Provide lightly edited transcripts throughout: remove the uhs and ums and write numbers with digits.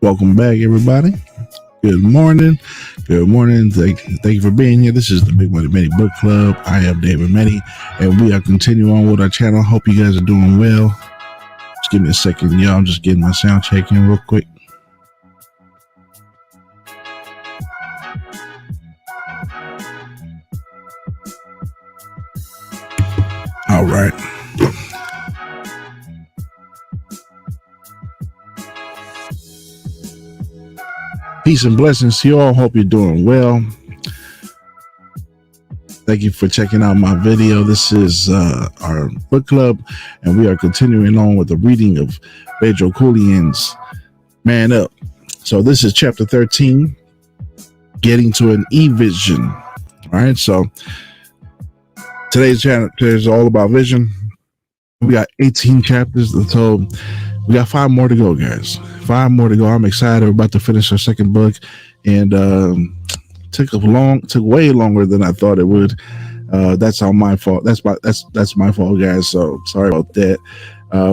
Welcome back, everybody. Good morning. Good morning. Thank you for being here. This is the Big Money Meni Book Club. I am David Meni, and we are continuing on with our channel. Hope you guys are doing well. Just give me a second, y'all. I'm just getting my sound check in real quick. All right. Peace and blessings to you all. Hope you're doing well. Thank you for checking out my video. This is our book club, and we are continuing on with the reading of Bedros Keuilian's Man Up. So this is chapter 13, Getting to an E-Vision. All right, so today's chapter is all about vision. We got 18 chapters, so we got 5 more to go, guys. 5 more to go. I'm excited. We're about to finish our second book, and took way longer than I thought it would. That's on my fault. That's my fault, guys. So sorry about that.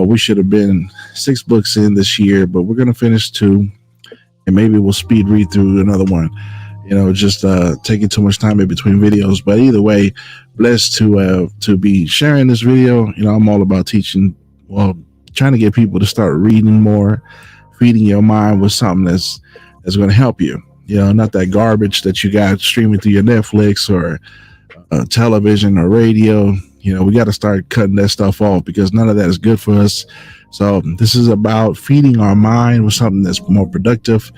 We should have been 6 books in this year, but we're gonna finish 2, and maybe we'll speed read through another one. Just taking too much time in between videos. But either way, blessed to be sharing this video. I'm all about teaching. Well, trying to get people to start reading more, feeding your mind with something that's going to help you. Not that garbage that you got streaming through your Netflix or television or radio. We got to start cutting that stuff off because none of that is good for us. So this is about feeding our mind with something that's more productive,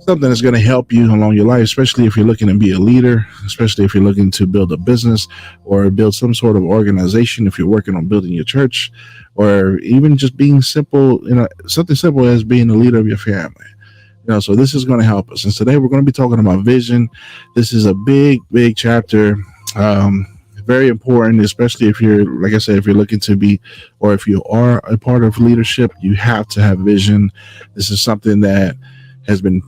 something that's going to help you along your life, especially if you're looking to be a leader, especially if you're looking to build a business or build some sort of organization, if you're working on building your church, or even just being simple, something simple as being a leader of your family. So this is going to help us. And today we're going to be talking about vision. This is a big chapter. Very important, especially if you're, like I said, if you're looking to be, or if you are a part of leadership, you have to have vision. This is something that has been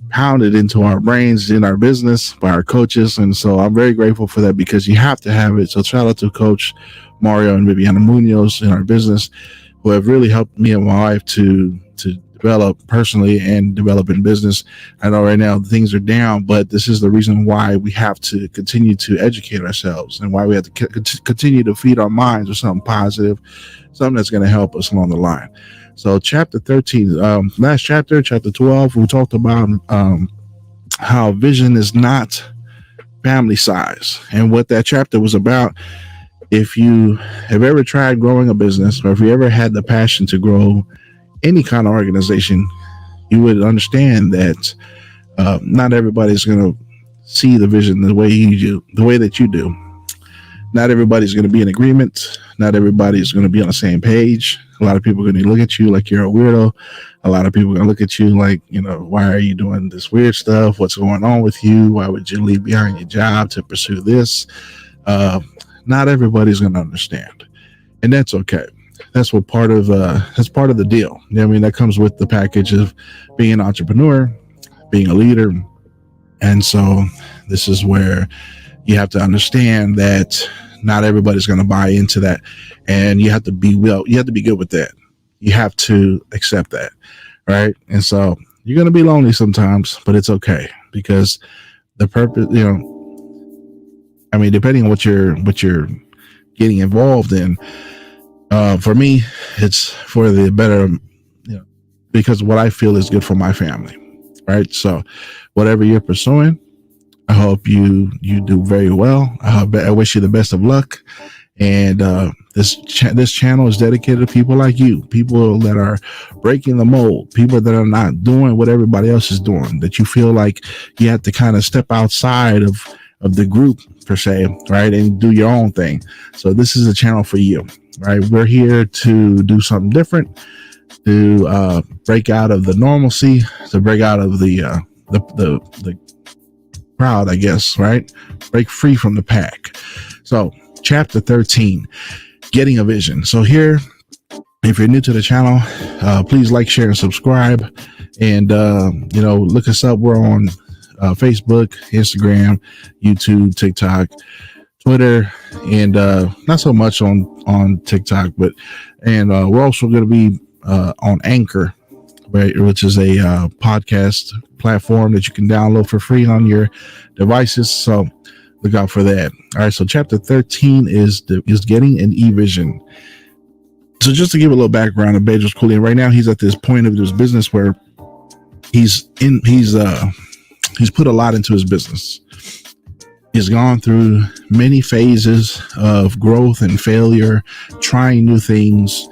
pounded into our brains in our business by our coaches. And so I'm very grateful for that because you have to have it. So shout out to Coach Mario and Viviana Munoz in our business, who have really helped me and my wife to develop personally and develop in business. I know right now things are down, but this is the reason why we have to continue to educate ourselves and why we have to continue to feed our minds with something positive, something that's going to help us along the line. So chapter 13, last chapter 12, we talked about how vision is not family size. And what that chapter was about, if you have ever tried growing a business, or if you ever had the passion to grow any kind of organization, you would understand that not everybody's going to see the vision the way that you do. Not everybody's going to be in agreement. Not everybody's going to be on the same page. A lot of people are going to look at you like you're a weirdo. A lot of people are going to look at you like, why are you doing this weird stuff? What's going on with you? Why would you leave behind your job to pursue this? Not everybody's going to understand. And that's okay. That's part of the deal. That comes with the package of being an entrepreneur, being a leader. And so this is where you have to understand that not everybody's going to buy into that, and you have to be good with that. You have to accept that, right? And so you're going to be lonely sometimes, but it's okay, because the purpose, depending on what you're getting involved in. For me, it's for the better, because what I feel is good for my family, right? So whatever you're pursuing, I hope you do very well. I wish you the best of luck. And this channel is dedicated to people like you, people that are breaking the mold, people that are not doing what everybody else is doing, that you feel like you have to kind of step outside of the group per se, right, and do your own thing. So this is a channel for you, right? We're here to do something different, to break out of the normalcy, to break out of the crowd, I guess, right? Break free from the pack. So chapter 13, getting a vision. So here, if you're new to the channel, please like, share, and subscribe. And look us up. We're on Facebook, Instagram, YouTube, TikTok, Twitter, and not so much on TikTok, but we're also going to be on Anchor. which is a podcast platform that you can download for free on your devices. So look out for that. All right. So chapter 13 is getting an e-vision. So just to give a little background of Bedros Keuilian, right now he's at this point of his business where he's put a lot into his business. He's gone through many phases of growth and failure, trying new things,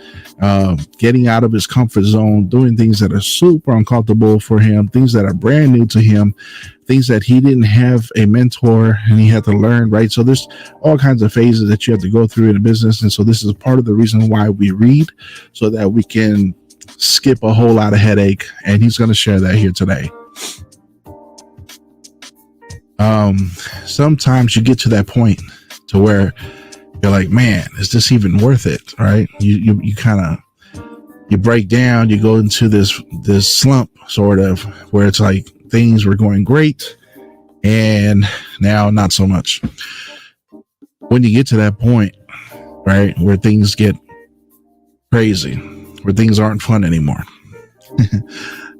getting out of his comfort zone, doing things that are super uncomfortable for him, things that are brand new to him, things that he didn't have a mentor and he had to learn, right? So there's all kinds of phases that you have to go through in a business. And so this is part of the reason why we read, so that we can skip a whole lot of headache. And he's going to share that here today. Sometimes you get to that point to where you're like, man, is this even worth it? Right? You kind of, you break down, you go into this slump sort of, where it's like things were going great and now not so much. When you get to that point, right, where things get crazy, where things aren't fun anymore,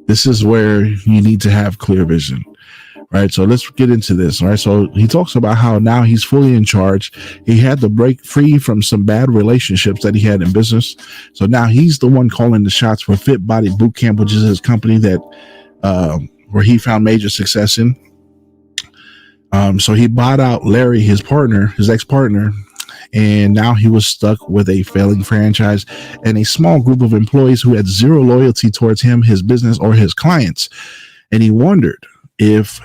this is where you need to have clear vision. Right. So let's get into this. All right. So he talks about how now he's fully in charge. He had to break free from some bad relationships that he had in business. So now he's the one calling the shots for Fit Body Bootcamp, which is his company that where he found major success in. So he bought out Larry, his partner, his ex-partner, and now he was stuck with a failing franchise and a small group of employees who had zero loyalty towards him, his business, or his clients. And he wondered if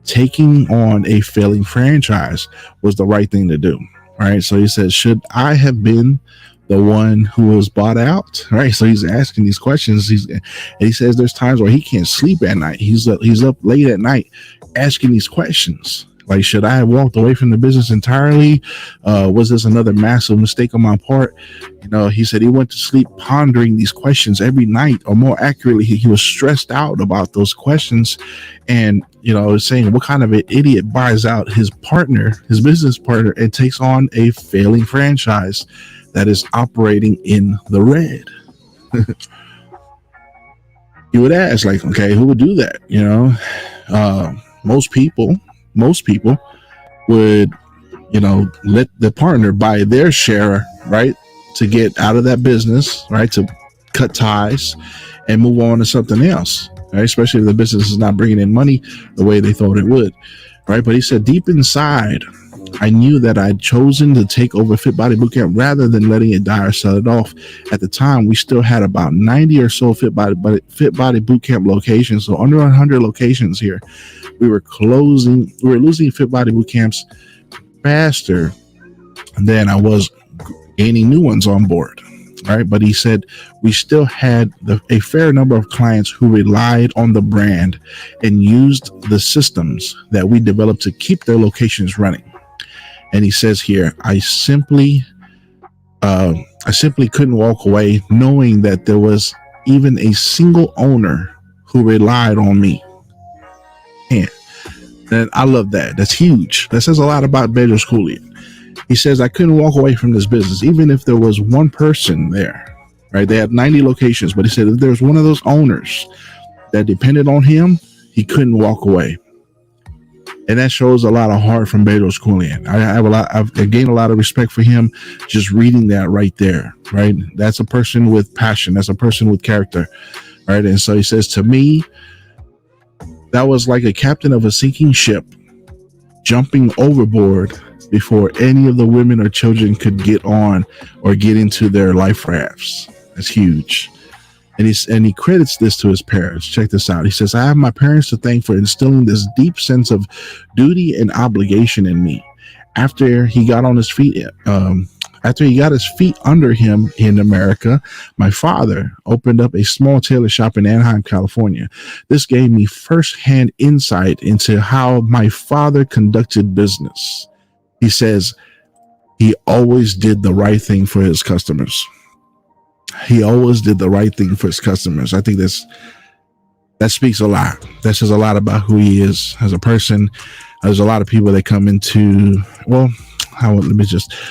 taking on a failing franchise was the right thing to do. All right. So he says, should I have been the one who was bought out? All right. So he's asking these questions. And he says there's times where he can't sleep at night. He's up late at night asking these questions. Like, should I have walked away from the business entirely? Was this another massive mistake on my part? You know, he said he went to sleep pondering these questions every night, or more accurately, he was stressed out about those questions. And, you know, saying, what kind of an idiot buys out his partner, his business partner, and takes on a failing franchise that is operating in the red? You would ask, like, okay, who would do that? You know, most people would, you know, let the partner buy their share, right, to get out of that business, right, to cut ties and move on to something else, right, especially if the business is not bringing in money the way they thought it would, right? But he said, deep inside, I knew that I'd chosen to take over Fit Body Bootcamp rather than letting it die or sell it off. At the time, we still had about 90 or so Fit Body Bootcamp locations, so under 100 locations here. We were losing Fit Body Bootcamps faster than I was gaining new ones on board. Right. But he said we still had a fair number of clients who relied on the brand and used the systems that we developed to keep their locations running. And he says here, I simply couldn't walk away knowing that there was even a single owner who relied on me. And I love that. That's huge. That says a lot about Bedros Keuilian. He says, I couldn't walk away from this business, even if there was one person there, right? They had 90 locations, but he said if there's one of those owners that depended on him, he couldn't walk away. And that shows a lot of heart from Bedros Keuilian. I've gained a lot of respect for him just reading that right there, right? That's a person with passion. That's a person with character, right? And so he says, to me, that was like a captain of a sinking ship jumping overboard before any of the women or children could get on or get into their life rafts. That's huge. And he credits this to his parents. Check this out. He says, I have my parents to thank for instilling this deep sense of duty and obligation in me. After he got his feet under him in America, my father opened up a small tailor shop in Anaheim, California. This gave me firsthand insight into how my father conducted business. He says he always did the right thing for his customers. He always did the right thing for his customers. I think that speaks a lot. That says a lot about who he is as a person. There's a lot of people that come into,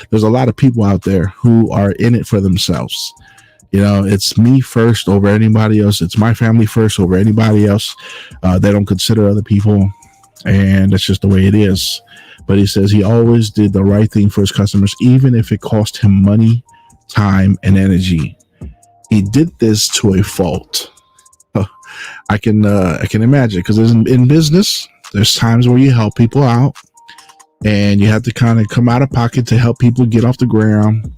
there's a lot of people out there who are in it for themselves. It's me first over anybody else. It's my family first over anybody else. They don't consider other people, and that's just the way it is. But he says he always did the right thing for his customers, even if it cost him money, time, and energy. He did this to a fault. I can imagine, because in business, there's times where you help people out, and you have to kind of come out of pocket to help people get off the ground,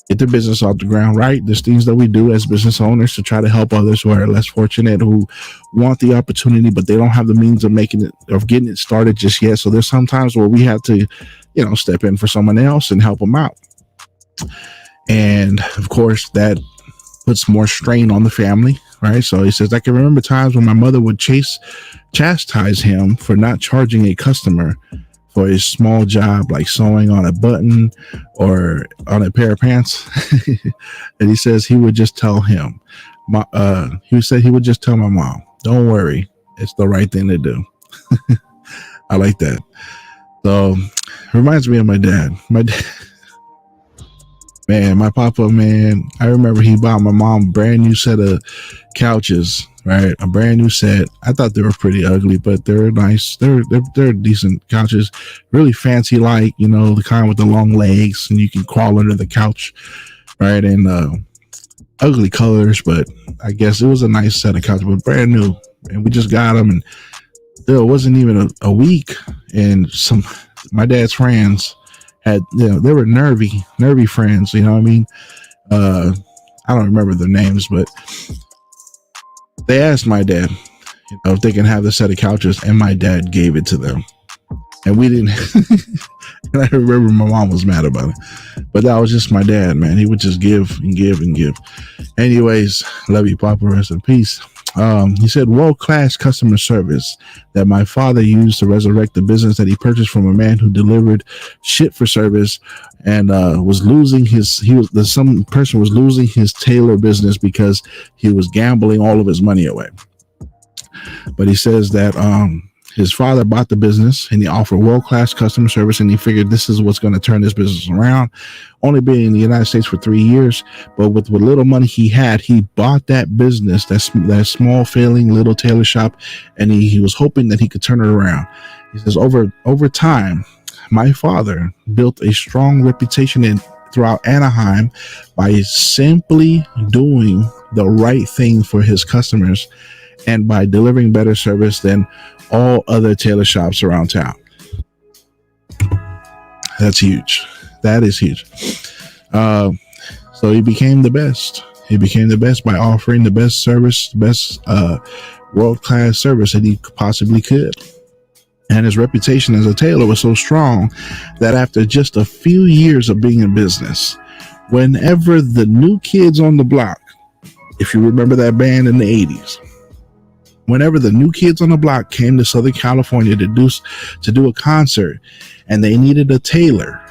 get their business off the ground, right? There's things that we do as business owners to try to help others who are less fortunate, who want the opportunity, but they don't have the means of getting it started just yet. So there's some times where we have to, step in for someone else and help them out. And of course, that puts more strain on the family, right? So he says, I can remember times when my mother would chastise him for not charging a customer for a small job like sewing on a button or on a pair of pants. And he says he would just tell him, he would just tell my mom, don't worry, it's the right thing to do. I like that. So reminds me of my dad. Man, my papa, man, I remember he bought my mom a brand new set of couches, right? A brand new set. I thought they were pretty ugly, but they're nice. They're decent couches, really fancy, like, the kind with the long legs, and you can crawl under the couch, right? And ugly colors, but I guess it was a nice set of couches, but brand new. And we just got them, and it wasn't even a week. And my dad's friends had, they were nervy friends, you know what I mean? I don't remember their names, but they asked my dad, if they can have the set of couches, and my dad gave it to them. And we didn't. And I remember my mom was mad about it, but that was just my dad, man. He would just give and give and give. Anyways, love you, Papa. Rest in peace. He said, world-class customer service that my father used to resurrect the business that he purchased from a man who delivered shit for service and was losing some person was losing his tailor business because he was gambling all of his money away. But he says that his father bought the business and he offered world-class customer service, and he figured this is what's going to turn this business around. Only being in the United States for 3 years, but with what little money he had, he bought that business, that small failing little tailor shop, and he was hoping that he could turn it around. He says over time, my father built a strong reputation throughout Anaheim by simply doing the right thing for his customers and by delivering better service than all other tailor shops around town. That's huge. That is huge. So he became the best. He became the best by offering the best service, the best world-class service that he possibly could. And his reputation as a tailor was so strong that after just a few years of being in business, whenever the New Kids on the Block, if you remember that band in the 80s, whenever the New Kids on the Block came to Southern California to do a concert and they needed a tailor,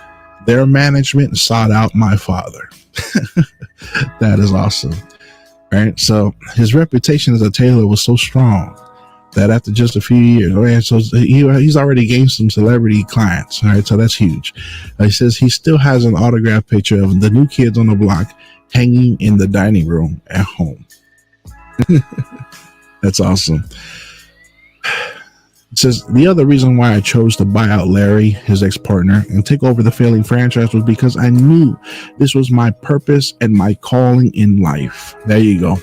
their management sought out my father. That is awesome, right? So his reputation as a tailor was so strong that after just a few years, right, so he's already gained some celebrity clients, all right? So that's huge. He says he still has an autographed picture of the New Kids on the Block hanging in the dining room at home. That's awesome. It says the other reason why I chose to buy out Larry, his ex-partner, and take over the failing franchise was because I knew this was my purpose and my calling in life. There you go.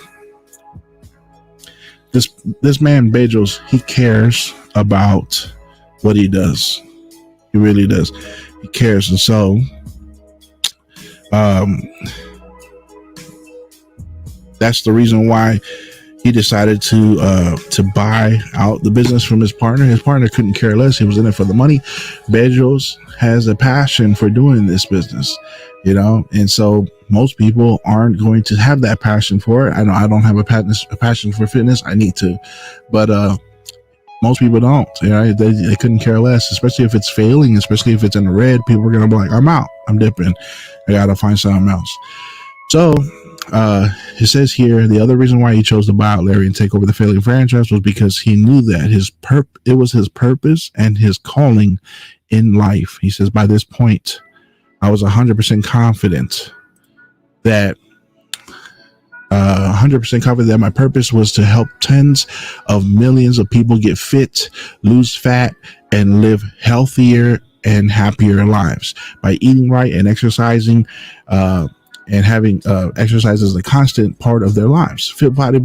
This man Bedros, he cares about what he does. He really does. He cares, and so that's the reason why he decided to buy out the business from his partner. His partner couldn't care less. He was in it for the money. Bedros has a passion for doing this business, and so most people aren't going to have that passion for it. I know I don't have a passion for fitness. I need to, but most people don't. They couldn't care less, especially if it's failing, especially if it's in the red. People are gonna be like, I'm out. I'm dipping. I gotta find something else. So it says here the other reason why he chose to buy out Larry and take over the failing franchise was because he knew that it was his purpose and his calling in life. He says, by this point, I was 100% confident that 100% confident that my purpose was to help tens of millions of people get fit, lose fat, and live healthier and happier lives by eating right and exercising, and having exercise as a constant part of their lives. Fit Body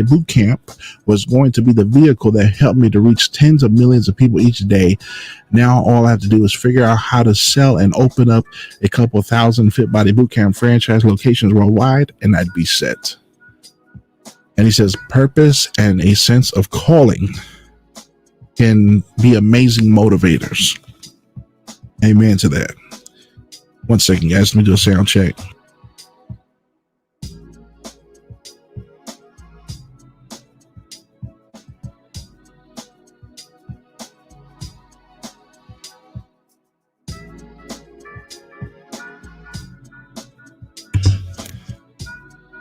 Boot Camp was going to be the vehicle that helped me to reach tens of millions of people each day. Now all I have to do is figure out how to sell and open up a couple thousand Fit Body Boot Camp franchise locations worldwide, and I'd be set. And he says, purpose and a sense of calling can be amazing motivators. Amen to that. 1 second, guys. Let me do a sound check.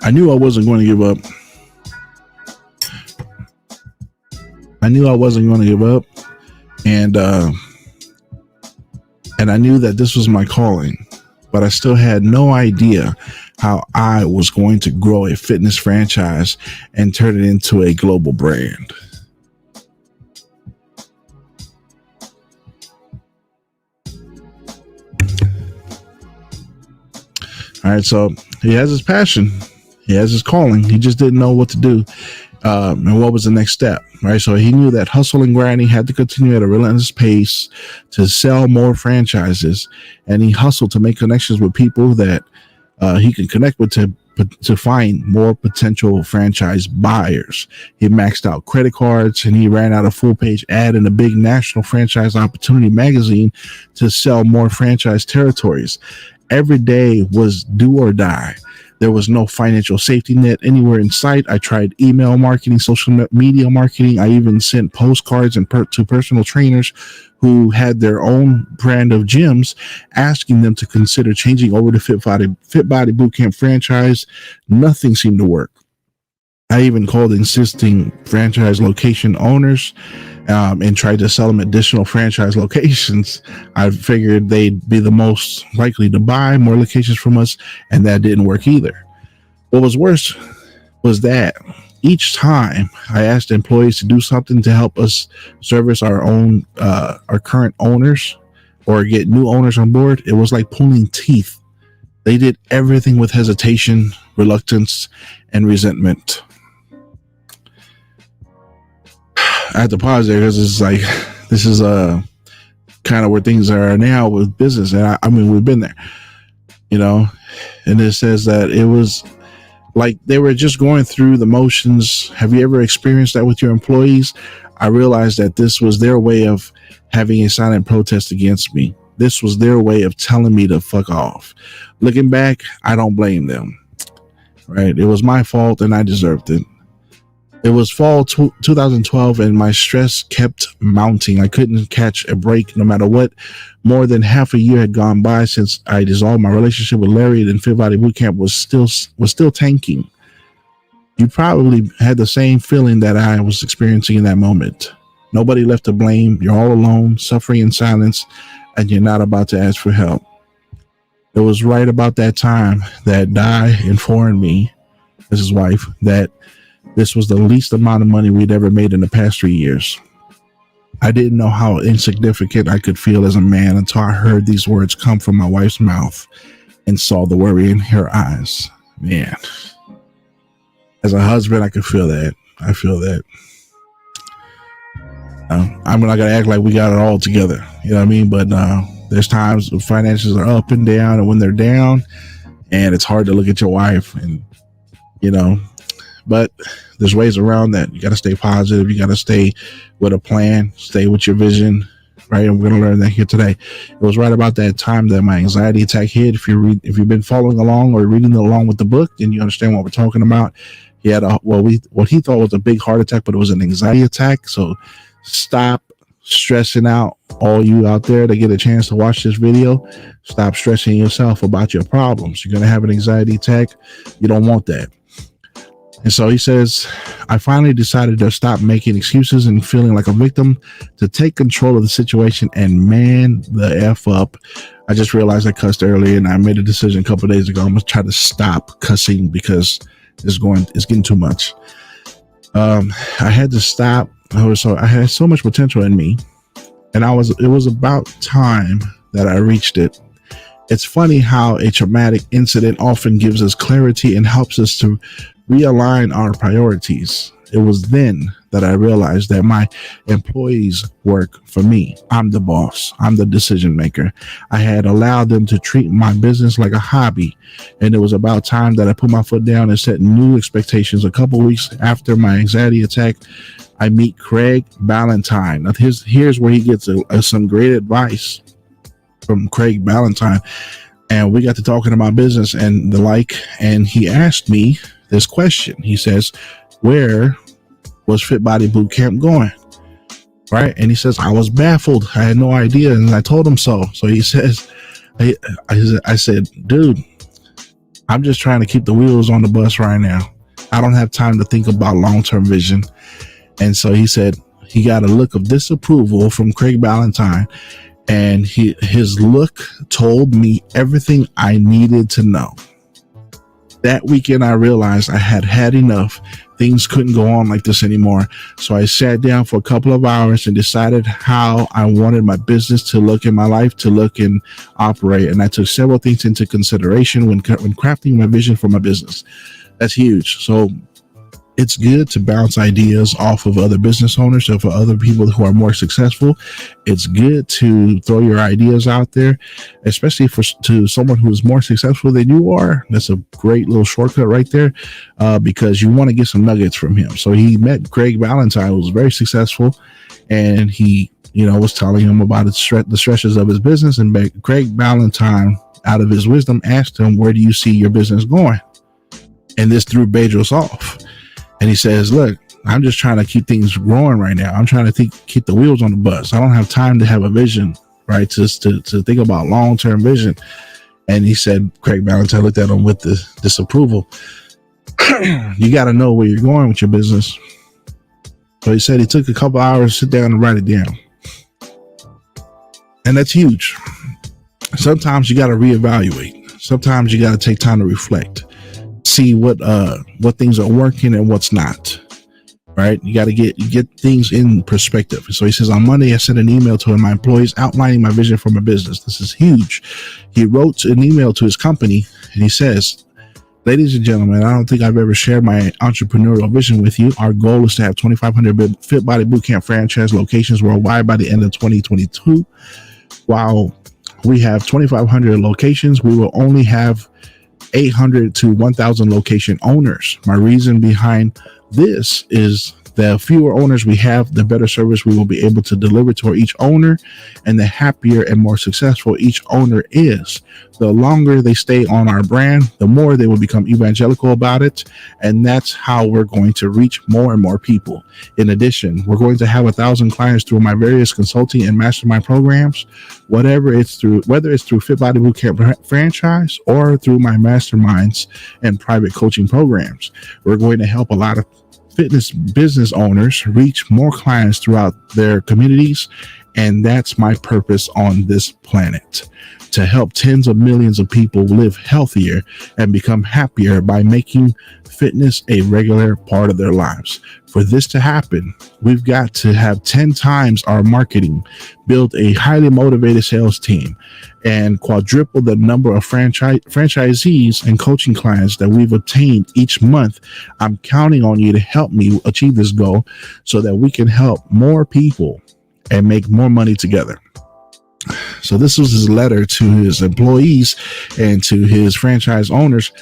I knew I wasn't going to give up. And I knew that this was my calling, but I still had no idea how I was going to grow a fitness franchise and turn it into a global brand. All right, so he has his passion. He has his calling. He just didn't know what to do. And what was the next step, right? So he knew that hustle and grinding had to continue at a relentless pace to sell more franchises. And he hustled to make connections with people that he could connect with to find more potential franchise buyers. He maxed out credit cards and he ran out a full-page ad in a big national franchise opportunity magazine to sell more franchise territories. Every day was do or die. There was no financial safety net anywhere in sight. I tried email marketing, social media marketing. I even sent postcards to personal trainers who had their own brand of gyms, asking them to consider changing over to Fit Body Bootcamp franchise. Nothing seemed to work. I even called existing franchise location owners and tried to sell them additional franchise locations. I figured they'd be the most likely to buy more locations from us, and that didn't work either. What was worse was that each time I asked employees to do something to help us service our current owners or get new owners on board, it was like pulling teeth. They did everything with hesitation, reluctance, and resentment. I had to pause there because it's like, this is kind of where things are now with business. And I mean, we've been there, and it says that it was like they were just going through the motions. Have you ever experienced that with your employees? I realized that this was their way of having a silent protest against me. This was their way of telling me to fuck off. Looking back, I don't blame them, right? It was my fault and I deserved it. It was fall 2012 and my stress kept mounting. I couldn't catch a break no matter what. More than half a year had gone by since I dissolved my relationship with Larry, and Fit Body Bootcamp was still tanking. You probably had the same feeling that I was experiencing in that moment. Nobody left to blame. You're all alone, suffering in silence, and you're not about to ask for help. It was right about that time that Di informed me, as his wife, that this was the least amount of money we'd ever made in the past 3 years. I didn't know how insignificant I could feel as a man until I heard these words come from my wife's mouth and saw the worry in her eyes. Man, as a husband, I could feel that. I feel that. I'm not going to act like we got it all together. You know what I mean? But there's times the finances are up and down, and when they're down, and it's hard to look at your wife and, but there's ways around that. You got to stay positive. You got to stay with a plan, stay with your vision, right? And we're going to learn that here today. It was right about that time that my anxiety attack hit. If you've been following along or reading along with the book, then you understand what we're talking about. He had what he thought was a big heart attack, but it was an anxiety attack. So stop stressing out. All you out there that get a chance to watch this video, stop stressing yourself about your problems. You're going to have an anxiety attack. You don't want that. And so he says, I finally decided to stop making excuses and feeling like a victim, to take control of the situation and man the F up. I just realized I cussed earlier, and I made a decision a couple of days ago. I'm going to try to stop cussing because It's getting too much. I had to stop. I had so much potential in me, and it was about time that I reached it. It's funny how a traumatic incident often gives us clarity and helps us to realign our priorities. It was then that I realized that my employees work for me. I'm the boss. I'm the decision maker. I had allowed them to treat my business like a hobby, and it was about time that I put my foot down and set new expectations. A couple weeks after my anxiety attack, I meet Craig Ballantyne. Now, here's where he gets some great advice from Craig Ballantyne, and we got to talking about business and the like, and he asked me this question. He says, where was Fit Body Bootcamp going? Right? And he says, I was baffled. I had no idea, and I told him so. So he says, I said, dude, I'm just trying to keep the wheels on the bus right now. I don't have time to think about long-term vision. And so he said he got a look of disapproval from Craig Ballantyne, and his look told me everything I needed to know. That weekend, I realized I had enough. Things couldn't go on like this anymore. So I sat down for a couple of hours and decided how I wanted my business to look, in my life to look and operate. And I took several things into consideration when crafting my vision for my business. That's huge. So it's good to bounce ideas off of other business owners or for other people who are more successful. It's good to throw your ideas out there, especially to someone who is more successful than you are. That's a great little shortcut right there, because you want to get some nuggets from him. So he met Craig Ballantyne, who was very successful, and he, was telling him about the stresses of his business. And Craig Ballantyne, out of his wisdom, asked him, where do you see your business going? And this threw Bedros off. And he says, look, I'm just trying to keep things growing right now. I'm trying to keep the wheels on the bus. I don't have time to have a vision, right? To think about long-term vision. And he said, Craig Ballantyne looked at him with the disapproval. You got to know where you're going with your business. So he said he took a couple hours to sit down and write it down. And that's huge. Sometimes you got to reevaluate. Sometimes you got to take time to reflect. See what things are working and what's not, right? You got to get things in perspective. So he says, on Monday, I sent an email to my employees outlining my vision for my business. This is huge. He wrote an email to his company, and he says, ladies and gentlemen, I don't think I've ever shared my entrepreneurial vision with you. Our goal is to have 2,500 Fit Body Bootcamp franchise locations worldwide by the end of 2022. While we have 2,500 locations, we will only have 800 to 1,000 location owners. My reason behind this is the fewer owners we have, the better service we will be able to deliver to each owner, and the happier and more successful each owner is. The longer they stay on our brand, the more they will become evangelical about it, and that's how we're going to reach more and more people. In addition, we're going to have 1,000 clients through my various consulting and mastermind programs, whether it's through Fit Body Bootcamp franchise or through my masterminds and private coaching programs. We're going to help a lot of fitness business owners reach more clients throughout their communities, and that's my purpose on this planet, to help tens of millions of people live healthier and become happier by making fitness a regular part of their lives. For this to happen, we've got to have 10 times our marketing, build a highly motivated sales team, and quadruple the number of franchisees and coaching clients that we've obtained each month. I'm counting on you to help me achieve this goal so that we can help more people and make more money together. So this was his letter to his employees and to his franchise owners.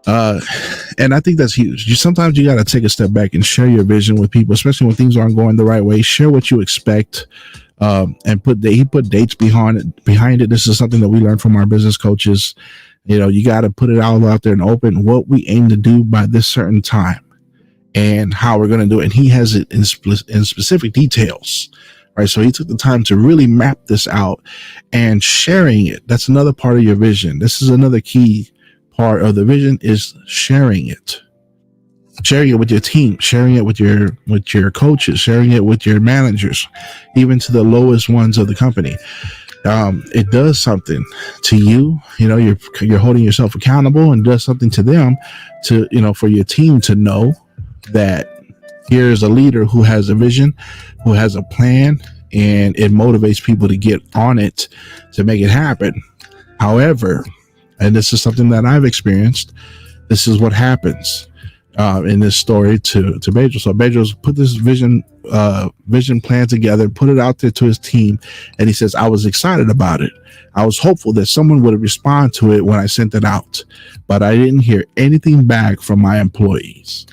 And I think that's huge. Sometimes you got to take a step back and share your vision with people, especially when things aren't going the right way. Share what you expect, and he put dates behind it. This is something that we learned from our business coaches. You got to put it all out there and open what we aim to do by this certain time and how we're going to do it. And he has it in specific details. Right. So he took the time to really map this out and sharing it. That's another part of your vision. This is another key part of the vision, is sharing it with your team, sharing it with your coaches, sharing it with your managers, even to the lowest ones of the company. it does something to you. You're holding yourself accountable, and does something to them, to for your team to know that here's a leader who has a vision, who has a plan, and it motivates people to get on it to make it happen. However, and this is something that I've experienced, this is what happens in this story to Bedros. So Bedros put this vision plan together, put it out there to his team, and he says, I was excited about it. I was hopeful that someone would respond to it when I sent it out, but I didn't hear anything back from my employees.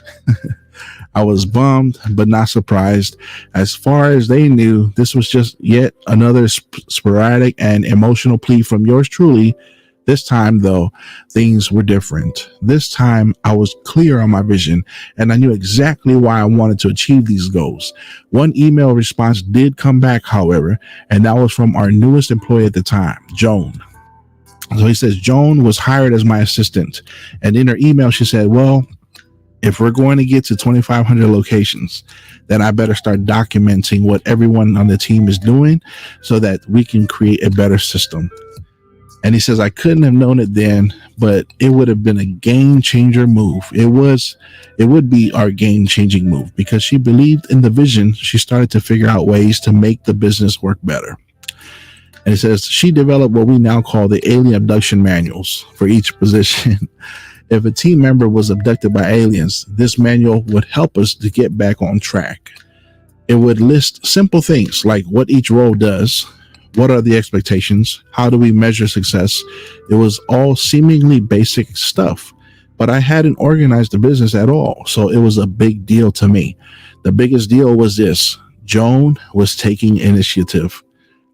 I was bummed, but not surprised. As far as they knew, this was just yet another sporadic and emotional plea from yours truly. This time, though, things were different. This time, I was clear on my vision, and I knew exactly why I wanted to achieve these goals. One email response did come back, however, and that was from our newest employee at the time, Joan. So he says, Joan was hired as my assistant, and in her email, she said, well, if we're going to get to 2,500 locations, then I better start documenting what everyone on the team is doing so that we can create a better system. And he says, I couldn't have known it then, but it would have been a game changer move. It would be our game changing move, because she believed in the vision. She started to figure out ways to make the business work better. And he says she developed what we now call the alien abduction manuals for each position. If a team member was abducted by aliens, this manual would help us to get back on track. It would list simple things like what each role does, what are the expectations, how do we measure success. It was all seemingly basic stuff, but I hadn't organized the business at all, so it was a big deal to me. The biggest deal was this: Joan was taking initiative.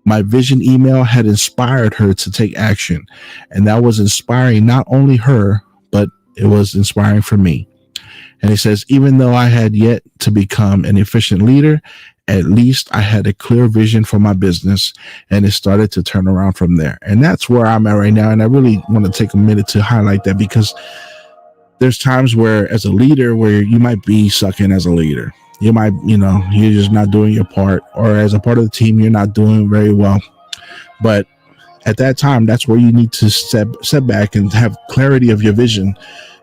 My vision email had inspired her to take action, and that was inspiring not only her, but it was inspiring for me. And he says, even though I had yet to become an efficient leader, at least I had a clear vision for my business, and it started to turn around from there. And that's where I'm at right now. And I really want to take a minute to highlight that, because there's times where, as a leader, where you might be sucking as a leader. You might, you're just not doing your part, or as a part of the team, you're not doing very well. But at that time, that's where you need to step back and have clarity of your vision.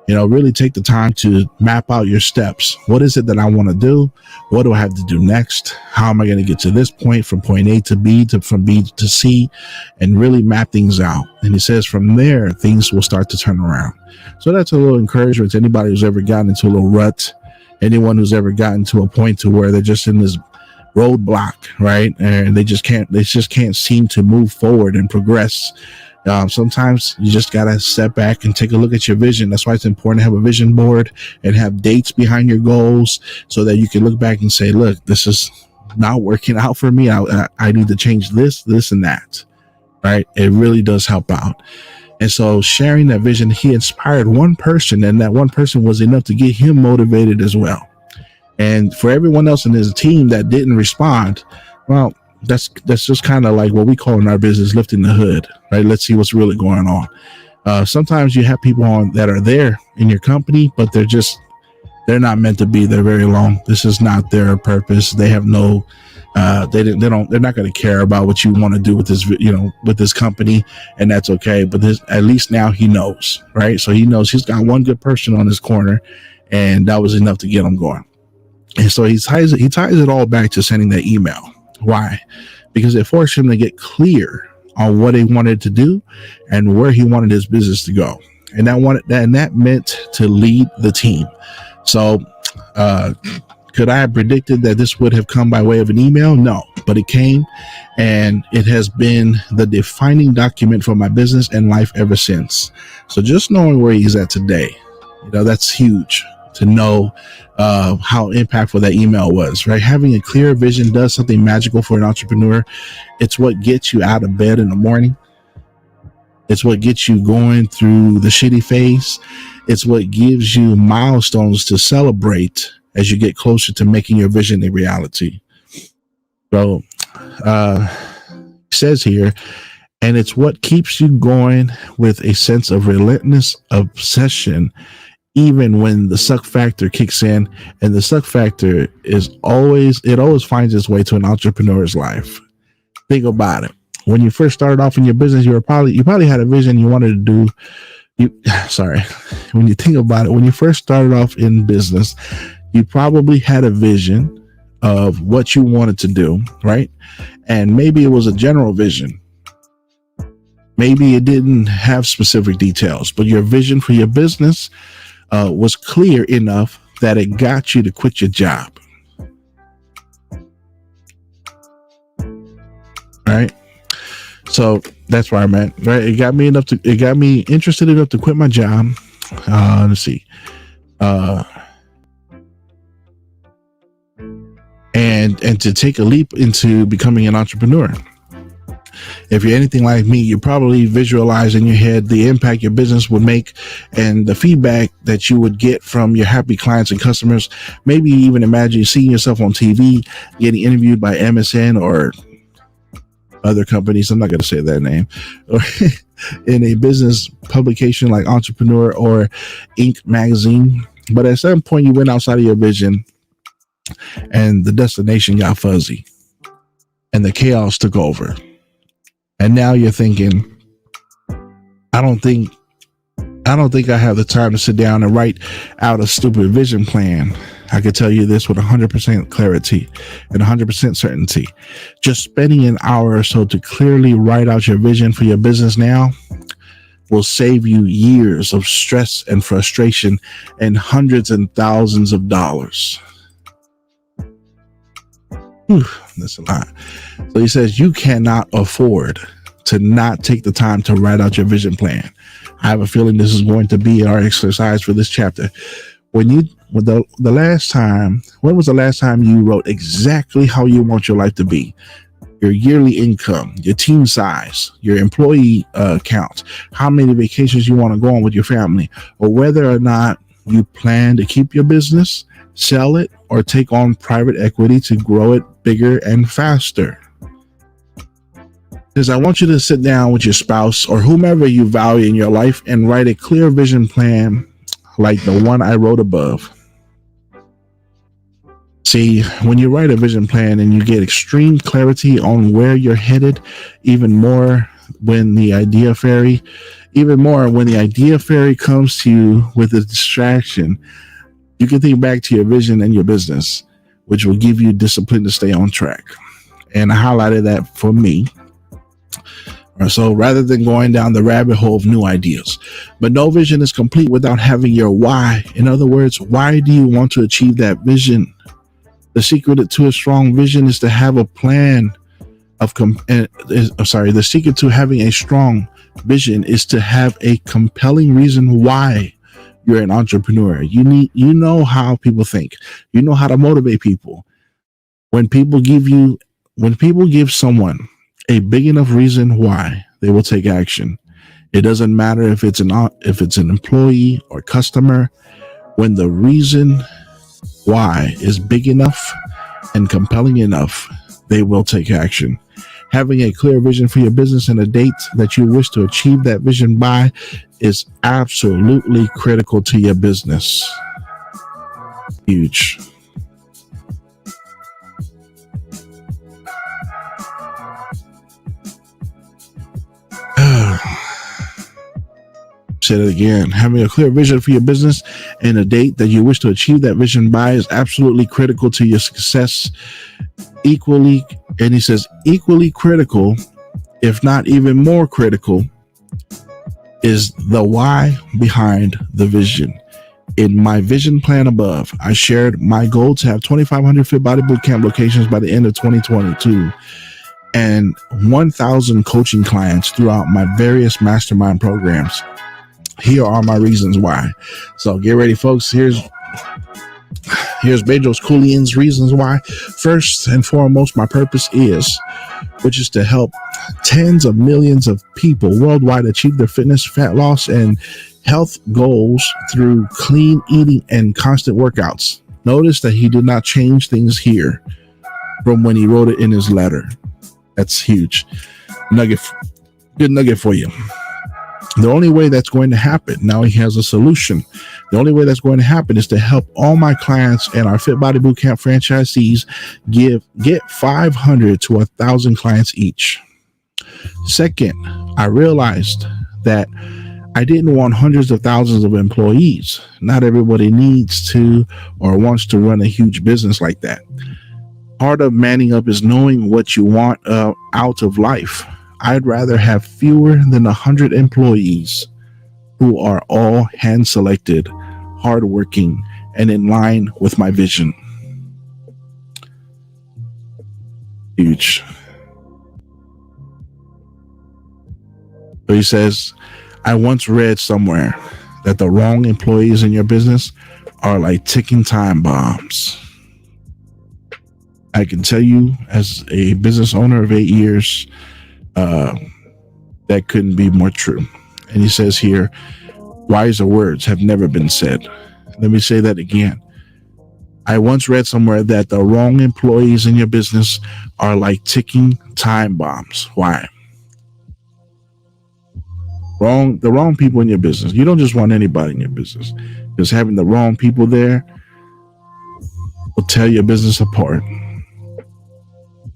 Really take the time to map out your steps. What is it that I want to do? What do I have to do next? How am I going to get to this point, from point A to B, from B to C, and really map things out. And he says from there, things will start to turn around. So that's a little encouragement to anybody who's ever gotten into a little rut, anyone who's ever gotten to a point to where they're just in this roadblock, right? And they just can't seem to move forward and progress. Sometimes you just got to step back and take a look at your vision. That's why it's important to have a vision board and have dates behind your goals, so that you can look back and say, look, this is not working out for me. I need to change this, and that, right? It really does help out. And so sharing that vision, he inspired one person, and that one person was enough to get him motivated as well. And for everyone else in his team that didn't respond, well, that's just kind of like what we call in our business lifting the hood, right? Let's see what's really going on. Sometimes you have people on that are there in your company, but they're not meant to be there very long. This is not their purpose. They have no, they're not going to care about what you want to do with this, with this company, and that's okay. But at least now he knows, right? So he knows he's got one good person on his corner, and that was enough to get him going. And so he ties it all back to sending that email. Why? Because it forced him to get clear on what he wanted to do and where he wanted his business to go. And that meant to lead the team. So could I have predicted that this would have come by way of an email? No, but it came, and it has been the defining document for my business and life ever since. So just knowing where he's at today, that's huge. To know how impactful that email was, right? Having a clear vision does something magical for an entrepreneur. It's what gets you out of bed in the morning. It's what gets you going through the shitty phase. It's what gives you milestones to celebrate as you get closer to making your vision a reality. So it says here, and it's what keeps you going with a sense of relentless obsession, even when the suck factor kicks in. And the suck factor always finds its way to an entrepreneur's life. Think about it. when you first started off in your business, you probably had a vision you wanted to do. When you think about it, when you first started off in business, you probably had a vision of what you wanted to do, right? And maybe it was a general vision. Maybe it didn't have specific details, but your vision for your business was clear enough that it got you to quit your job. Right? So that's where I'm at, right? It got me interested enough to quit my job. Let's see. And to take a leap into becoming an entrepreneur. If you're anything like me, you probably visualize in your head the impact your business would make and the feedback that you would get from your happy clients and customers. Maybe even imagine seeing yourself on TV, getting interviewed by MSN or other companies, I'm not going to say that name, or in a business publication like Entrepreneur or Inc. magazine. But at some point you went outside of your vision and the destination got fuzzy and the chaos took over. And now you're thinking, I don't think I have the time to sit down and write out a stupid vision plan. I can tell you this with 100% clarity and 100% certainty. Just spending an hour or so to clearly write out your vision for your business now will save you years of stress and frustration and hundreds and thousands of dollars. Whew, that's a lot. So he says you cannot afford to not take the time to write out your vision plan. I have a feeling this is going to be our exercise for this chapter. When was the last time you wrote exactly how you want your life to be? Your yearly income, your team size, your employee count, how many vacations you want to go on with your family, or whether or not you plan to keep your business, sell it, or take on private equity to grow it bigger and faster. Because I want you to sit down with your spouse or whomever you value in your life and write a clear vision plan like the one I wrote above. See, when you write a vision plan and you get extreme clarity on where you're headed, even more when the idea fairy comes to you with a distraction, you can think back to your vision and your business, which will give you discipline to stay on track. And I highlighted that for me. So rather than going down the rabbit hole of new ideas, but no vision is complete without having your why. In other words, why do you want to achieve that vision? The secret to a strong vision is to have a plan the secret to having a strong vision is to have a compelling reason why you're an entrepreneur. You know how people think. You know how to motivate people. When people give someone a big enough reason why, they will take action. It doesn't matter if it's an employee or customer. When the reason why is big enough and compelling enough, they will take action. Having a clear vision for your business and a date that you wish to achieve that vision by is absolutely critical to your business. Huge. Said it again. Having a clear vision for your business and a date that you wish to achieve that vision by is absolutely critical to your success. Equally critical, if not even more critical, is the why behind the vision. In my vision plan above, I shared my goal to have 2,500 Fit Body Bootcamp locations by the end of 2022 and 1,000 coaching clients throughout my various mastermind programs. Here are my reasons why. So get ready, folks. Here's Bedros Keuilian's reasons why. First and foremost, my purpose which is to help tens of millions of people worldwide achieve their fitness, fat loss, and health goals through clean eating and constant workouts. Notice that he did not change things here from when he wrote it in his letter. That's huge. Good nugget for you. The only way that's going to happen, now he has a solution. The only way that's going to happen is to help all my clients and our Fit Body Bootcamp franchisees get 500 to 1,000 clients each. Second, I realized that I didn't want hundreds of thousands of employees. Not everybody needs to or wants to run a huge business like that. Part of manning up is knowing what you want out of life. I'd rather have fewer than 100 employees who are all hand selected, hardworking, and in line with my vision. Huge. So he says, I once read somewhere that the wrong employees in your business are like ticking time bombs. I can tell you, as a business owner of 8 years, that couldn't be more true. And he says here, wiser words have never been said. Let me say that again. I once read somewhere that the wrong employees in your business are like ticking time bombs. Why? The wrong people in your business. You don't just want anybody in your business, because having the wrong people there will tear your business apart.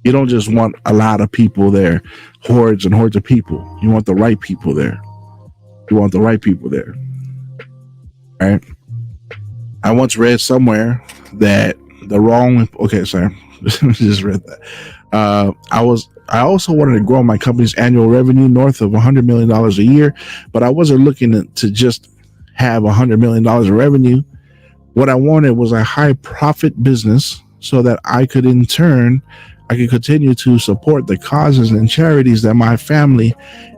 You don't just want a lot of people there, hordes and hordes of people. You want the right people there. You want the right people there. Right? I once read somewhere that the wrong, okay, sorry, just read that. I also wanted to grow my company's annual revenue north of $100 million a year, but I wasn't looking to just have $100 million of revenue. What I wanted was a high profit business so that I could continue to support the causes and charities that my family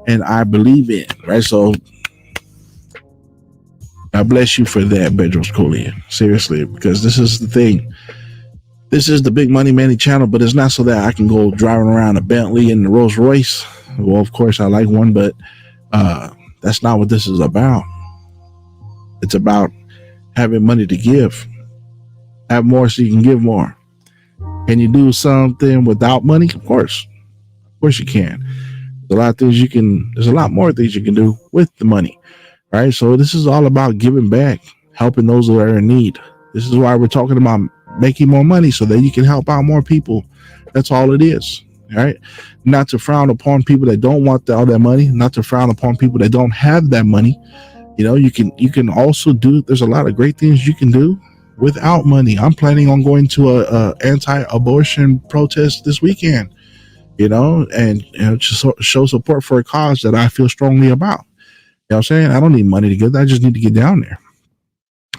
and I believe in, right? So God bless you for that, Bedros Keuilian. Seriously, because this is the thing. This is the Big Money Meni channel, but it's not so that I can go driving around a Bentley and a Rolls Royce. Well, of course, I like one, but that's not what this is about. It's about having money to give. Have more so you can give more. Can you do something without money? Of course. Of course you can. There's a lot more things you can do with the money. Right? So this is all about giving back, helping those who are in need. This is why we're talking about making more money so that you can help out more people. That's all it is. Right? Not to frown upon people that don't want all that money, not to frown upon people that don't have that money. You know, you can also there's a lot of great things you can do without money. I'm planning on going to a anti-abortion protest this weekend, and just show support for a cause that I feel strongly about. You know what I'm saying? I don't need money to get there. I just need to get down there.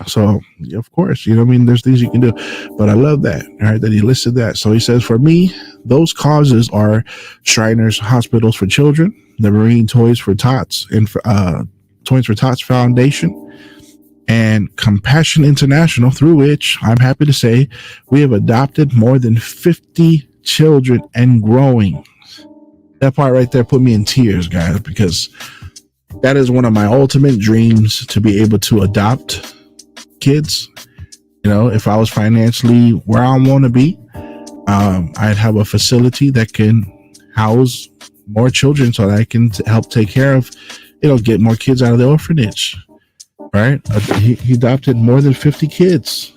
So, yeah, of course, there's things you can do. But I love that, right, that he listed that. So he says, for me, those causes are Shriners Hospitals for Children, the Marine Toys for Tots, and Toys for Tots Foundation, and Compassion International, through which I'm happy to say we have adopted more than 50 children and growing. That part right there put me in tears, guys, because that is one of my ultimate dreams, to be able to adopt kids. If I was financially where I want to be, I'd have a facility that can house more children so that I can help take care of, get more kids out of the orphanage. Right? He adopted more than 50 kids.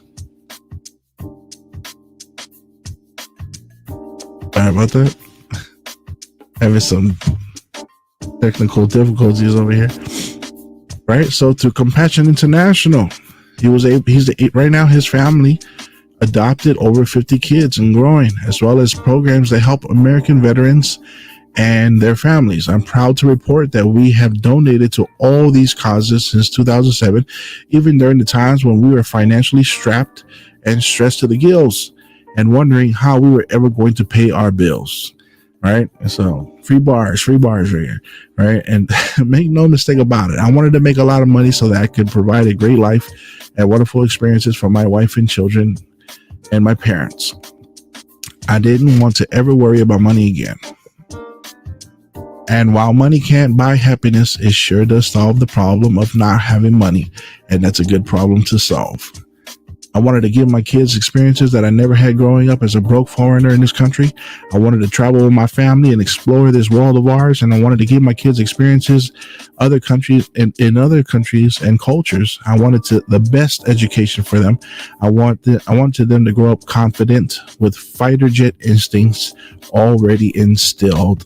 Sorry about that. Having some technical difficulties over here. Right? So through Compassion International, right now his family adopted over 50 kids and growing, as well as programs that help American veterans and their families. I'm proud to report that we have donated to all these causes since 2007, even during the times when we were financially strapped and stressed to the gills and wondering how we were ever going to pay our bills. Right? And so free bars right here. Right? And make no mistake about it, I wanted to make a lot of money so that I could provide a great life and wonderful experiences for my wife and children and my parents. I didn't want to ever worry about money again. And while money can't buy happiness, it sure does solve the problem of not having money. And that's a good problem to solve. I wanted to give my kids experiences that I never had growing up as a broke foreigner in this country. I wanted to travel with my family and explore this world of ours. And I wanted to give my kids experiences other countries in other countries and cultures. I wanted the best education for them. I wanted them to grow up confident with fighter jet instincts already installed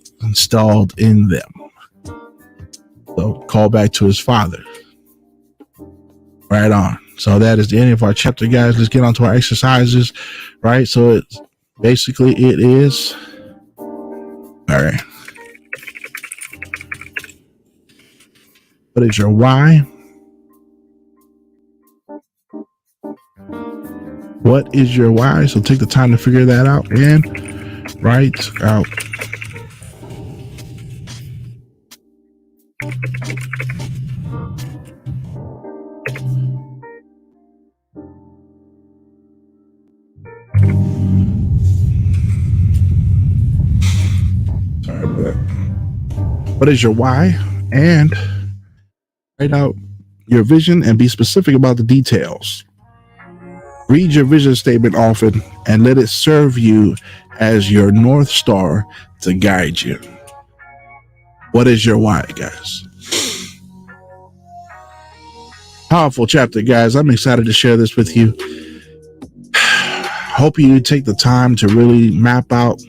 in them. So call back to his father. Right on. So that is the end of our chapter, guys. Let's get on to our exercises. Right. So it's basically it is. All right. What is your why? What is your why? So take the time to figure that out and write out. Sorry about that. What is your why? And write out your vision and be specific about the details. Read your vision statement often and let it serve you as your North Star to guide you. What is your why, guys? Powerful chapter, guys. I'm excited to share this with you. Hope you take the time to really map out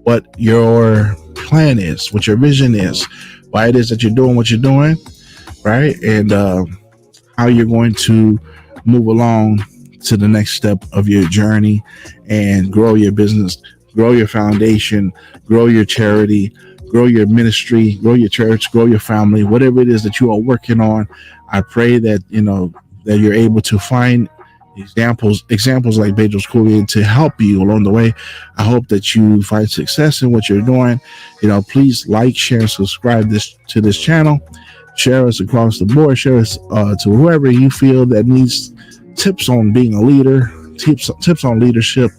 what your plan is, what your vision is, why it is that you're doing what you're doing, right? And how you're going to move along to the next step of your journey and grow your business, grow your foundation, grow your charity, grow your ministry, grow your church, grow your family, whatever it is that you are working on. I pray that, that you're able to find examples like Bedros Keuilian to help you along the way. I hope that you find success in what you're doing. Please like, share, and subscribe to this channel. Share us across the board. Share us to whoever you feel that needs tips on being a leader, tips on leadership,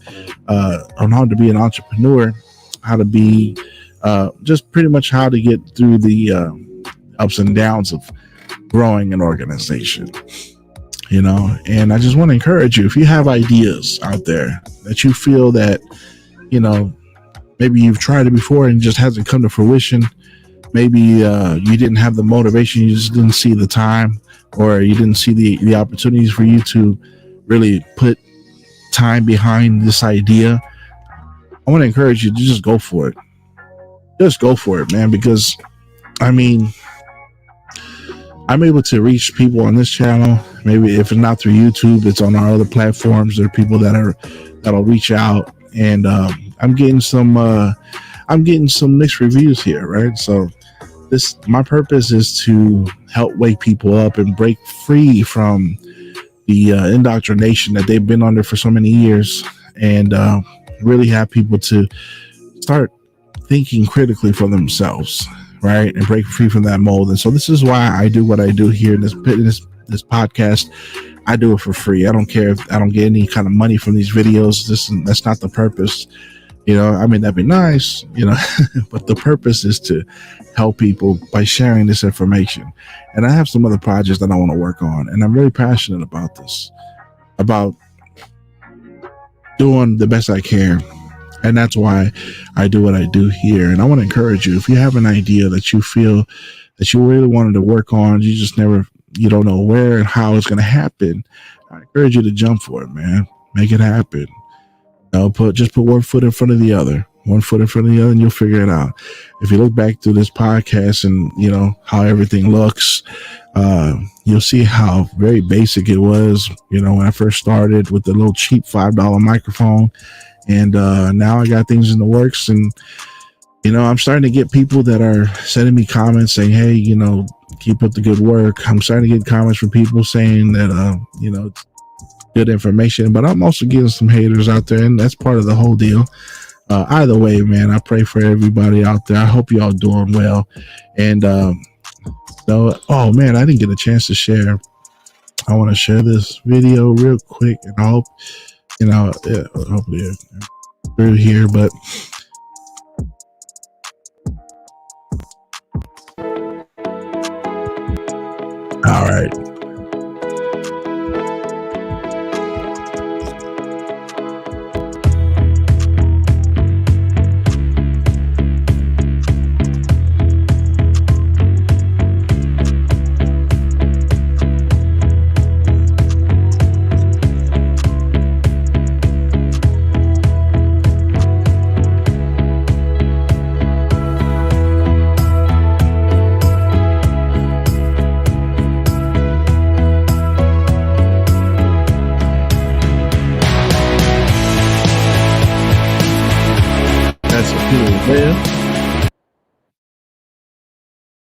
on how to be an entrepreneur, how to be just pretty much how to get through the ups and downs of growing an organization. And I just want to encourage you, if you have ideas out there that you feel that, maybe you've tried it before and just hasn't come to fruition. Maybe you didn't have the motivation, you just didn't see the time, or you didn't see the opportunities for you to really put time behind this idea. I want to encourage you to just go for it. Just go for it, man, because I'm able to reach people on this channel. Maybe if it's not through YouTube, it's on our other platforms. There are people that'll reach out, and I'm getting some mixed reviews here, right? So my purpose is to help wake people up and break free from the indoctrination that they've been under for so many years, and really have people to start thinking critically for themselves, right, and break free from that mold. And so this is why I do what I do here in this podcast. I do it for free. I don't care if I don't get any kind of money from these videos. That's not the purpose. That'd be nice, but the purpose is to help people by sharing this information. And I have some other projects that I want to work on, and I'm really passionate about this, about doing the best I can. And that's why I do what I do here. And I want to encourage you, if you have an idea that you feel that you really wanted to work on, you don't know where and how it's going to happen, I encourage you to jump for it, man. Make it happen. Just put one foot in front of the other, and you'll figure it out. If you look back through this podcast and how everything looks, you'll see how very basic it was. When I first started with the little cheap $5 microphone, and now I got things in the works, and I'm starting to get people that are sending me comments saying, hey, keep up the good work. I'm starting to get comments from people saying that good information, but I'm also getting some haters out there, and that's part of the whole deal. Either way, man, I pray for everybody out there. I hope y'all doing well. And oh man, I didn't get a chance to share. I want to share this video real quick, and I hope hopefully through here, but all right.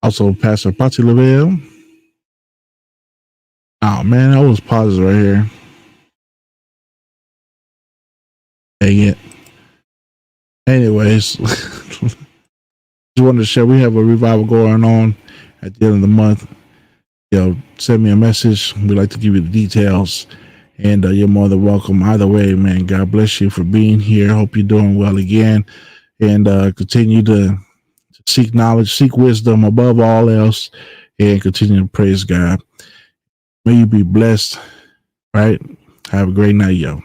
Also, Pastor Patti Lavelle. Oh man, I was paused right here. Dang it. Anyways, just wanted to share we have a revival going on at the end of the month. Send me a message. We'd like to give you the details. And you're more than welcome. Either way, man, God bless you for being here. Hope you're doing well again. And continue to seek knowledge, seek wisdom above all else, and continue to praise God. May you be blessed, right? Have a great night, yo.